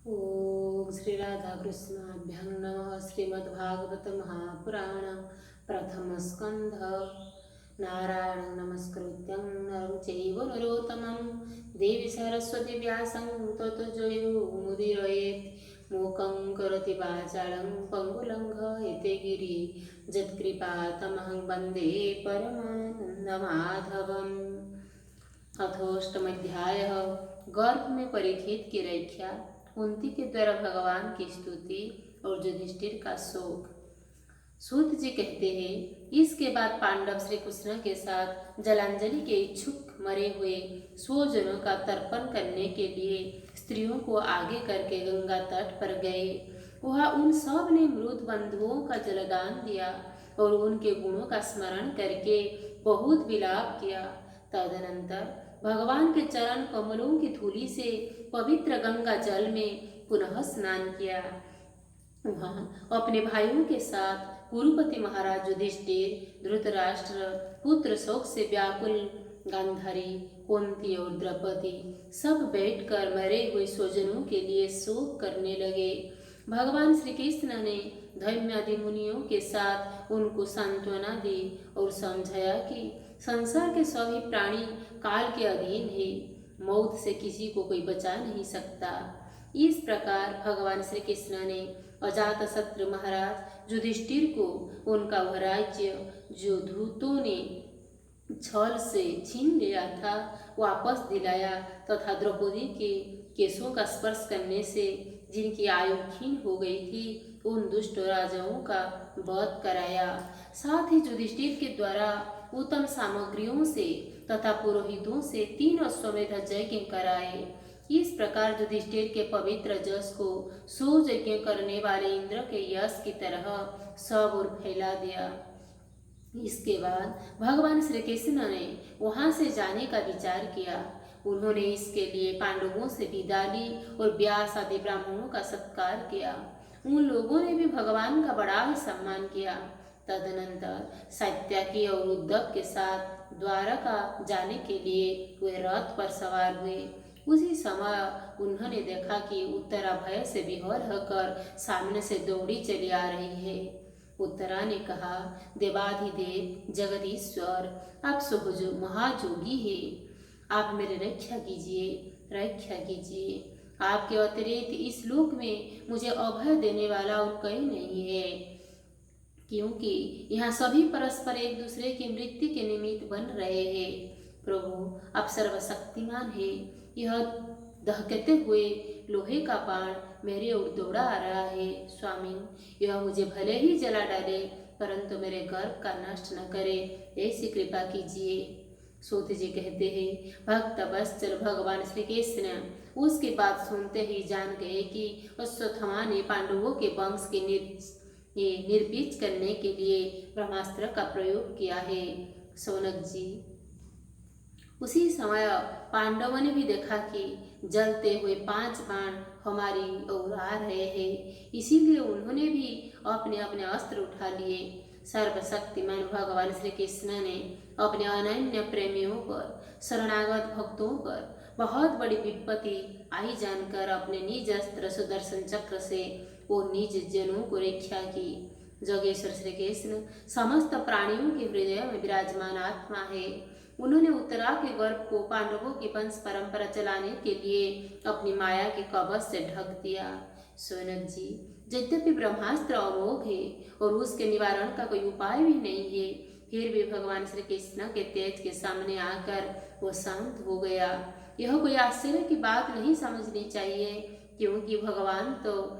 ओम श्री राधा कृष्णाभ्यां नमः। श्रीमद्भागवत महापुराण प्रथम स्कंध। नारायण नमस्कृत्यं नरं चैव नरोत्तमं देवी सरस्वती व्यासं ततो जयो मुदीरयेत्। मूकं करोति वाचालं पङ्गुलङ्घयते गिरि यत्कृपातमहं वन्दे परमानन्दमाधवम्। अथोष्टमाध्याय। गर्भ में परीक्षित की रक्षा, कुंती के द्वारा भगवान की स्तुति और युधिष्ठिर का शोक। सूत जी कहते हैं, इसके बाद पांडव श्री कृष्ण के साथ जलांजलि के इच्छुक मरे हुए स्वजनों का तर्पण करने के लिए स्त्रियों को आगे करके गंगा तट पर गए। वहाँ उन सब ने मृत बंधुओं का जलदान दिया और उनके गुणों का स्मरण करके बहुत विलाप किया। तदनंतर भगवान के चरण कमलों की धूलि से पवित्र गंगा जल में पुनः स्नान किया। वहाँ अपने भाइयों के साथ कुरुपति महाराज युधिष्ठिर, धृतराष्ट्र पुत्र शोक से व्याकुल गांधारी, कुंती और द्रौपदी सब बैठकर मरे हुए स्वजनों के लिए शोक करने लगे। भगवान श्री कृष्ण ने धैर्यादि मुनियों के साथ उनको सांत्वना दी और समझाया कि संसार के सभी प्राणी काल के अधीन है, मौत से किसी को कोई बचा नहीं सकता। इस प्रकार भगवान श्री कृष्ण ने अजातशत्रु महाराज युधिष्ठिर को उनका वह राज्य जो दूतों ने छल से छीन लिया था वापस दिलाया तथा द्रौपदी के केशों का स्पर्श करने से जिनकी आयु क्षीण हो गई थी उन दुष्ट राजाओं का वध कराया। साथ ही युधिष्ठिर के द्वारा उत्तम सामग्रियों से तथा पुरोहितों से 3 अश्वमेध यज्ञ कराए। इस प्रकार युधिष्ठिर के पवित्र जस को 100 यज्ञ करने वाले इंद्र के यश की तरह सब ओर फैला दिया। इसके बाद भगवान श्री कृष्ण ने वहां से जाने का विचार किया। उन्होंने इसके लिए पांडवों से विदा ली और व्यास आदि ब्राह्मणों का सत्कार किया। उन लोगों ने भी भगवान का बड़ा ही सम्मान किया। तदनंतर सात्यकी और उद्धव के साथ द्वारका जाने के लिए वे रथ पर सवार हुए। उसी समय उन्होंने देखा कि उत्तरा भय से विह्वल होकर सामने से दौड़ी चली आ रही है। उत्तरा ने कहा, देवाधिदेव जगदीश्वर, आप सुहजो महाजोगी है, आप मेरी रक्षा कीजिए, रक्षा कीजिए। आपके अतिरिक्त इस लोक में मुझे अभय देने वाला और कोई नहीं है, क्योंकि यहाँ सभी परस्पर एक दूसरे की मृत्यु के निमित्त बन रहे हैं। प्रभु, आप सर्वशक्तिमान है। यह दहकते हुए लोहे का बाण मेरे ओर दौड़ा आ रहा है। स्वामी, यह मुझे भले ही जला डाले परंतु मेरे गर्भ का नष्ट न करे, ऐसी कृपा कीजिए। सूत जी कहते हैं, भक्त वत्सल भगवान श्री कृष्ण उसकी बात सुनते ही जान गए कि अश्वत्थामा ने पांडवों के वंश के निर्बीज करने के लिए ब्रह्मास्त्र का प्रयोग किया है। सौनक जी, उसी समय पांडवों ने भी देखा कि जलते हुए 5 बाण हमारी ओर आ रहे हैं, इसीलिए उन्होंने भी अपने अपने अस्त्र उठा लिए। सर्वशक्तिमान भगवान श्री कृष्ण ने अपने अनन्य प्रेमियों पर, शरणागत भक्तों पर बहुत बड़ी विपत्ति आई जानकर अपने निज अस्त्र सुदर्शन चक्र से वो निज जनों को रक्षा की। जोगेश्वर श्री कृष्ण समस्त प्राणियों के हृदय में विराजमान आत्मा है। उन्होंने उत्तरा के गर्भ को पांडवों की वंश परंपरा चलाने के लिए अपनी माया के कवच से ढक दिया। सोनक जी, यद्यपि ब्रह्मास्त्र अमोघ है और उसके निवारण का कोई उपाय भी नहीं है, फिर भी भगवान श्री कृष्ण के तेज के सामने आकर वो शांत हो गया। यह कोई आश्चर्य की बात नहीं समझनी चाहिए, क्योंकि भगवान तो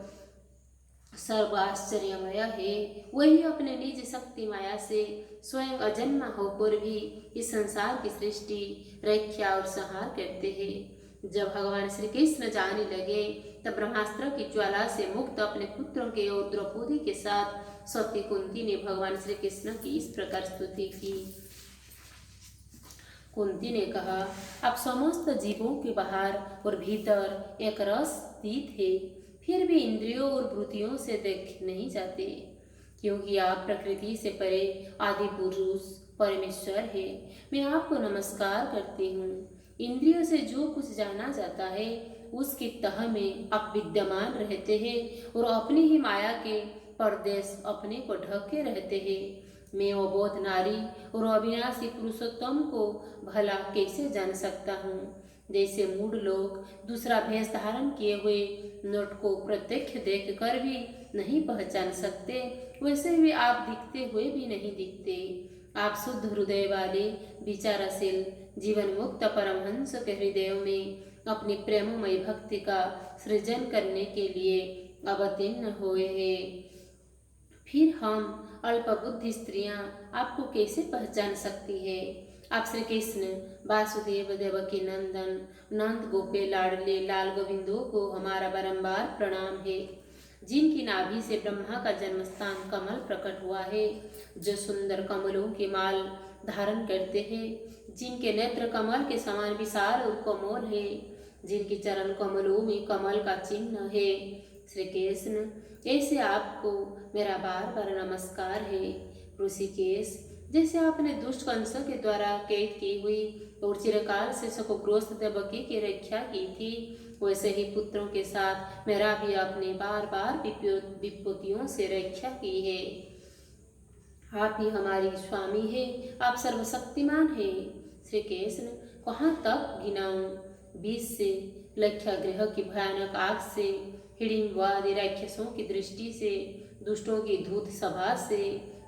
सर्व आश्चर्यमय है। वही अपने निज शक्ति माया से स्वयं अजन्मा होकर भी इस संसार की सृष्टि, रक्षा और संहार करते हैं। जब भगवान श्री कृष्ण जाने लगे तब ब्रह्मास्त्र की ज्वाला से मुक्त अपने पुत्रों के और द्रौपदी के साथ सती कुंती ने भगवान श्री कृष्ण की इस प्रकार स्तुति की। कुंती ने कहा, आप समस्त जीवों के बाहर और भीतर एक रस स्थित है, फिर भी इंद्रियों और वृत्तियों से देख नहीं जाते, क्योंकि आप प्रकृति से परे आदि पुरुष परमेश्वर है। मैं आपको नमस्कार करती हूँ। इंद्रियों से जो कुछ जाना जाता है उसकी तह में आप विद्यमान रहते हैं और अपनी ही माया के परदेश अपने को ढके रहते हैं। मैं अबोध नारी और अविनाशी पुरुषोत्तम को भला कैसे जान सकता हूँ। जैसे मूढ़ लोग दूसरा भेष धारण किए हुए नोट को प्रत्यक्ष देख कर भी नहीं पहचान सकते, वैसे भी आप दिखते हुए भी नहीं दिखते। आप शुद्ध हृदय वाले विचारशील जीवन मुक्त परमहंस के हृदय में अपनी प्रेममय भक्ति का सृजन करने के लिए अवतीर्ण हुए हैं। फिर हम अल्पबुद्धि स्त्रियां आपको कैसे पहचान सकती है। आप श्री कृष्ण वासुदेव देवकी नंदन नंद गोपे लाडले लाल गोविंदों को हमारा बारंबार प्रणाम है, जिनकी नाभि से ब्रह्मा का जन्म स्थान कमल प्रकट हुआ है, जो सुंदर कमलों के माल धारण करते हैं, जिनके नेत्र कमल के समान विशाल और कोमल है, जिनके चरण कमलों में कमल का चिन्ह है। श्री कृष्ण, ऐसे आपको मेरा बार बार नमस्कार है। ऋषिकेश, जैसे आपने दुष्ट कंस के द्वारा कैद की हुई और चिरकाल से शोकग्रस्त देवकी की रक्षा की थी, वैसे ही पुत्रों के साथ मेरा भी आपने बार बार विपत्तियों से रक्षा की है। आप ही हमारी स्वामी है, आप सर्वशक्तिमान है। श्री कृष्ण, कहाँ तक गिनाऊं। 20 से लक्षागृह की भयानक आग से, हिडिंबवादी राक्षसों की दृष्टि से, दुष्टों की धूत सभा से,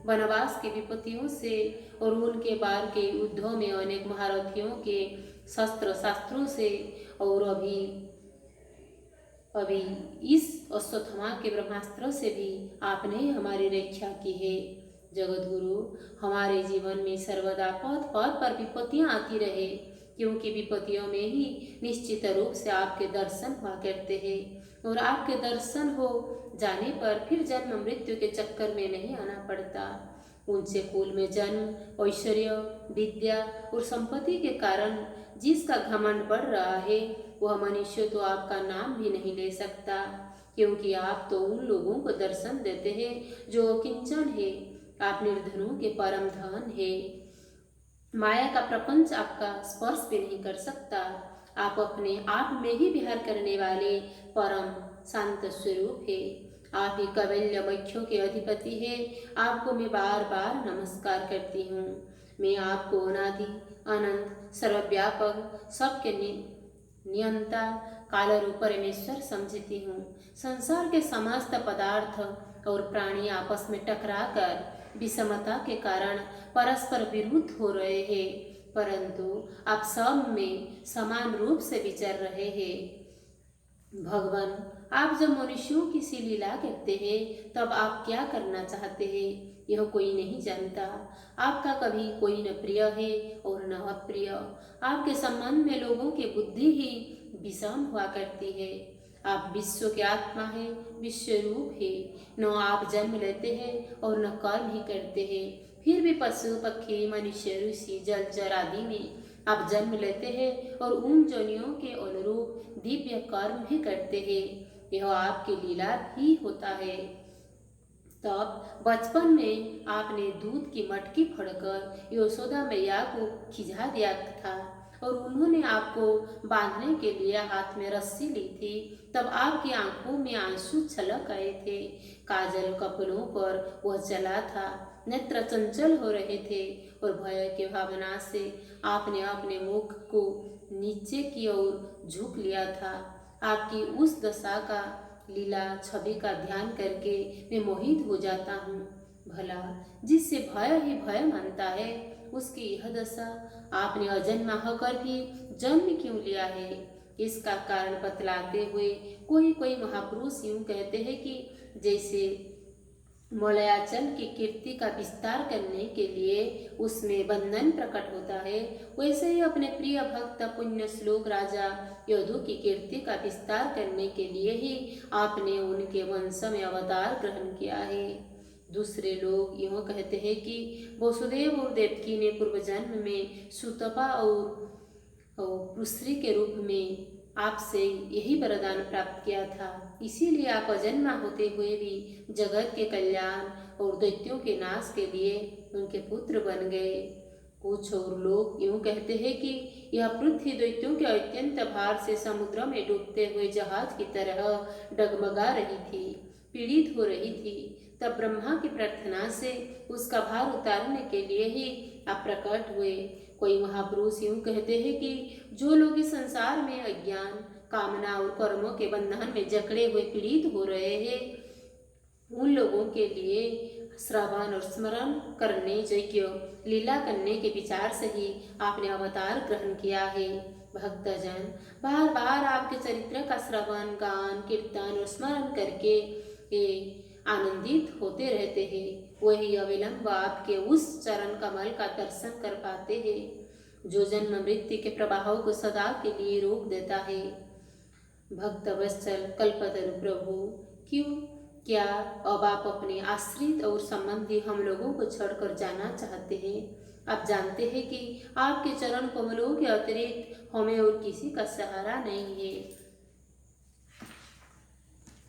वनवास की विपत्तियों से और उनके बार के युद्धों में अनेक महारथियों के शस्त्र शास्त्रों से, और अभी इस अश्वत्थामा के ब्रह्मास्त्र से भी आपने हमारी रक्षा की है। जगतगुरु, हमारे जीवन में सर्वदा पथ पथ पर विपत्तियां आती रहे, क्योंकि विपत्तियों में ही निश्चित रूप से आपके दर्शन हुआ करते हैं, और आपके दर्शन हो जाने पर फिर जन्म मृत्यु के चक्कर में नहीं आना पड़ता। ऊंचे कुल में जन्म, ऐश्वर्य, विद्या और संपत्ति के कारण जिसका घमंड बढ़ रहा है, वह मनुष्य तो आपका नाम भी नहीं ले सकता, क्योंकि आप तो उन लोगों को दर्शन देते हैं जो किंचन है। आप निर्धनों के परम धन है। माया का प्रपंच आपका स्पर्श भी नहीं कर सकता। आप अपने आप में ही विहार करने वाले परम शांत स्वरूप है। आप ही कवल्य वृक्षों के अधिपति है। आपको मैं बार बार नमस्कार करती हूँ। मैं आपको अनादि अनंत सर्वव्यापक सबके नियंता काल रूप परमेश्वर समझती हूँ। संसार के समस्त पदार्थ और प्राणी आपस में टकराकर विषमता के कारण परस्पर विरुद्ध हो रहे हैं, परंतु आप सब में समान रूप से विचर रहे हैं। भगवान, आप जब मनुष्यों की सी लीला करते हैं, तब आप क्या करना चाहते हैं, यह कोई नहीं जानता। आपका कभी कोई न प्रिय है और न अप्रिय। आपके संबंध में लोगों की बुद्धि ही विषम हुआ करती है। आप विश्व के आत्मा है, विश्व रूप है। न आप जन्म लेते हैं और न कर्म ही करते हैं, फिर भी पशु पक्षी मनुष्य ऋषि जलचर आदि में आप जन्म लेते हैं और उन जोनियों के अनुरूप दिव्य कर्म भी करते हैं। यह आपकी लीला ही होता है। तब बचपन में आपने दूध की मटकी फड़कर यशोदा मैया को खिंचा दिया था और उन्होंने आपको बांधने के लिए हाथ में रस्सी ली थी। तब आपकी आंखों में आंसू छलक आए थे। काजल कपड़ों पर वह चला था, नेत्र चंचल हो रहे थे और भय के भावना से आपने अपने मुख को नीचे की ओर झुक लिया था। आपकी उस दशा का लीला छवि का ध्यान करके मैं मोहित हो जाता हूँ। भला जिससे भय ही भय मानता है, उसकी यह दशा आपने अजन्मा होकर भी जन्म क्यों लिया है, इसका कारण बतलाते हुए कोई कोई महापुरुष यूं कहते हैं कि जैसे मलयाचल की कीर्ति का विस्तार करने के लिए उसमें बंधन प्रकट होता है, वैसे ही अपने प्रिय भक्त पुण्य श्लोक राजा यदु की कीर्ति का विस्तार करने के लिए ही आपने उनके वंश में अवतार ग्रहण किया है। दूसरे लोग यह कहते हैं कि वसुदेव और देवकी ने पूर्व जन्म में सुतपा और पुत्री के रूप में आपसे यही वरदान प्राप्त किया था, इसीलिए आप अजन्मा होते हुए भी जगत के कल्याण और दैत्यों के नाश के लिए उनके पुत्र बन गए। कुछ और लोग यूं कहते हैं कि यह पृथ्वी दैत्यों के अत्यंत भार से समुद्र में डूबते हुए जहाज की तरह डगमगा रही थी, पीड़ित हो रही थी। तब ब्रह्मा की प्रार्थना से उसका भार उतारने के लिए ही आप प्रकट हुए। कोई महापुरुष यूं कहते हैं कि जो लोग इस संसार में अज्ञान, कामना और कर्मों के बंधन में जकड़े हुए पीड़ित हो रहे हैं, उन लोगों के लिए श्रवण और स्मरण करने, यज्ञ लीला करने के विचार से ही आपने अवतार ग्रहण किया है। भक्तजन बार बार आपके चरित्र का श्रवण, गान, कीर्तन और स्मरण करके आनंदित होते रहते हैं। वही अविलंब आपके उस चरण कमल का दर्शन कर पाते हैं जो जन्म मृत्यु के प्रभाव को सदा के लिए रोक देता है। भक्त वत्सल कल्पतरु प्रभु, क्यों क्या अब आप अपने आश्रित और संबंधी हम लोगों को छोड़कर जाना चाहते हैं? आप जानते हैं कि आपके चरण कमलों के अतिरिक्त हमें और किसी का सहारा नहीं है।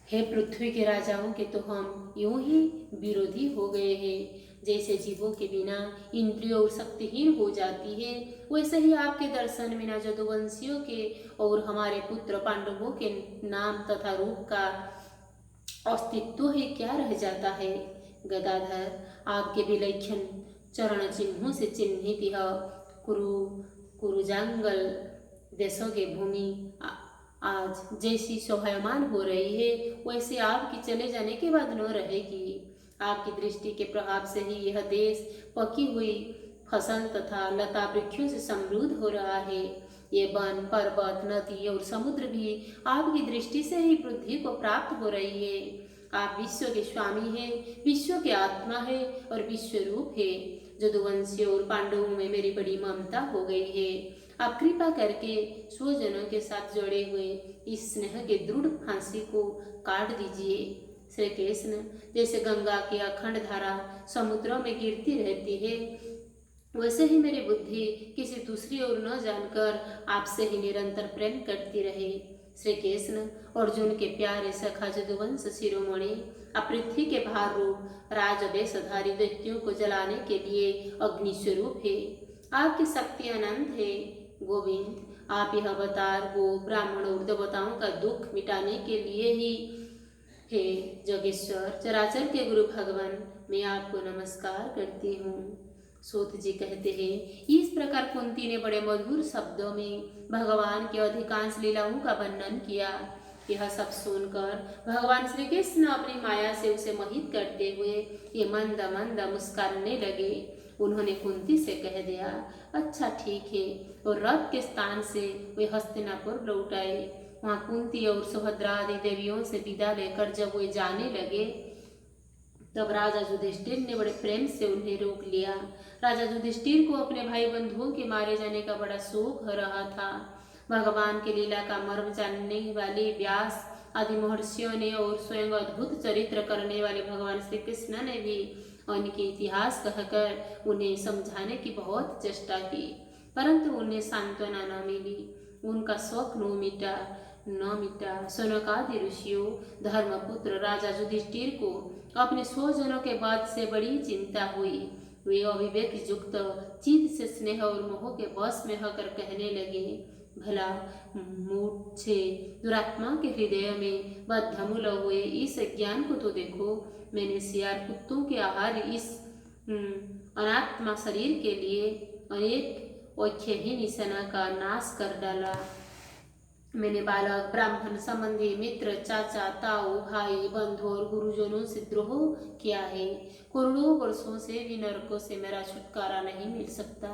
हे पृथ्वी के राजाओं के तो हम यूं ही विरोधी हो गए हैं। जैसे जीवों के बिना इंद्रियों और शक्तिहीन हो जाती है, वैसे ही आपके दर्शन बिना जदुवंशियों के और हमारे पुत्र पांडवों के नाम तथा रूप का अस्तित्व ही क्या रह जाता है। गदाधर आपके विलक्षण चरण चिन्हों से चिन्हित यह कुरुजांगल देशों की भूमि आज जैसी शोभायमान हो रही है, वैसे आपकी चले जाने के बाद न रहेगी। आपकी दृष्टि के प्रभाव से ही यह देश पकी हुई फसल तथा लता वृक्षों से समृद्ध हो रहा है। ये वन, पर्वत, नदी और समुद्र भी आपकी दृष्टि से ही वृद्धि को प्राप्त हो रही है। आप विश्व के स्वामी हैं, विश्व के आत्मा है और विश्व रूप है। जदुवंशियों और पांडवों में मेरी बड़ी ममता हो गई है। आप कृपा करके स्वजनों के साथ जोड़े हुए इस स्नेह के दृढ़ फांसी को काट दीजिए। श्री कृष्ण, जैसे गंगा की अखंड धारा समुद्रों में गिरती रहती है, वैसे ही मेरी बुद्धि किसी दूसरी ओर न जानकर आपसे ही निरंतर प्रेम करती रहे। श्री कृष्ण, अर्जुन के प्यारे सखा जदुवंश शिरोमणि, आप पृथ्वी के भार रूप राजवेशधारी दैत्यों को जलाने के लिए अग्नि स्वरूप है। आपकी शक्ति अनंत है। गोविंद, आप यह अवतार गो, ब्राह्मण और देवताओं का दुख मिटाने के लिए ही हे जगेश्वर, चराचर के गुरु भगवान, मैं आपको नमस्कार करती हूँ। सूत जी कहते हैं, इस प्रकार कुंती ने बड़े मधुर शब्दों में भगवान के अधिकांश लीलाओं का वर्णन किया। यह सब सुनकर भगवान श्री कृष्ण अपनी माया से उसे मोहित करते हुए ये मंद मंद मुस्कुराने लगे। उन्होंने कुंती से कह दिया, अच्छा ठीक है, और रथ के स्थान से वे हस्तिनापुर लौट आए। वहाँ कुंती और सुभद्रा आदि देवियों से विदा लेकर जब वे जाने लगे, तब राजा युधिष्ठिर ने बड़े प्रेम से उन्हें रोक लिया। राजा युधिष्ठिर को अपने भाई बंधुओं के मारे जाने का बड़ा शोक हो रहा था। भगवान की लीला का मर्म जानने वाले व्यास आदि महर्षियों ने और स्वयं अद्भुत चरित्र करने वाले भगवान श्री कृष्ण ने भी उनके इतिहास कहकर उन्हें समझाने की बहुत चेष्टा की, परंतु उन्हें सांत्वना न मिली। उनका शौक न मिटा। सनकादि ऋषियों, धर्मपुत्र राजा युधिष्ठिर को अपने स्वजनों के बाद से बड़ी चिंता हुई। वे अविवेक युक्त चित्त से स्नेह और मोह के वश में होकर कहने लगे, भला मूर्छे दुरात्मा के हृदय में बद्धमूल हुए इस ज्ञान को तो देखो। मैंने सियार कुत्तों के आहार इस अनात्मा शरीर के लिए अनेक औख्यहीन निशाना का नाश कर डाला। मैंने बालक, ब्राह्मण, संबंधी, मित्र, चाचा, ताऊ, भाई, बंधु और गुरुजनों से द्रोह किया है। करोड़ों वर्षों से भी नरकों से मेरा छुटकारा नहीं मिल सकता।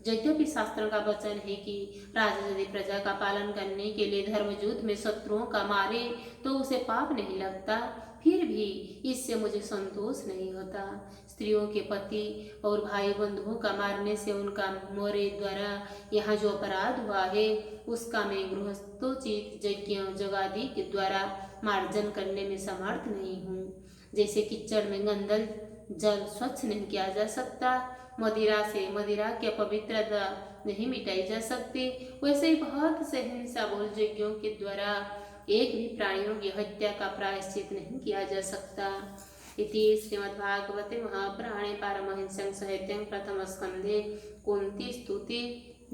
यद्यपि शास्त्रों का वचन है कि राजा यदि प्रजा का पालन करने के लिए धर्म युद्ध में शत्रुओं का मारे तो उसे पाप नहीं लगता, फिर भी इससे मुझे संतोष नहीं होता। स्त्रियों के पति और भाई बंधुओं का मारने से उनका मोरे द्वारा यहाँ जो अपराध हुआ है, उसका मैं गृहस्थोचित यज्ञ जगादि के द्वारा मार्जन करने में समर्थ नहीं हूँ। जैसे कीचड़ में गंदल जल स्वच्छ नहीं किया जा सकता, मदिरा से मदिरा की अपवित्रता नहीं मिटाई जा सकती, वैसे ही बहुत से हिंसा बोल यज्ञों के द्वारा एक भी प्राणियों की हत्या का प्रायश्चित नहीं किया जा सकता। इति श्रीमद्भागवते महापुराणे पारमहंस्यां साहित्यां प्रथमस्कन्धे कुन्तीस्तुति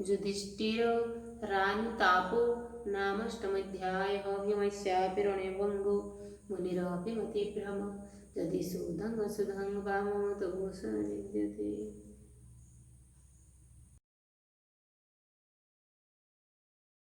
युधिष्ठिररानुतापो नामाष्टमोऽध्यायः। भीमस्यापि रणभङ्गो मुनिरपि मतिभ्रम यदि सुधं वामतो विद्यते।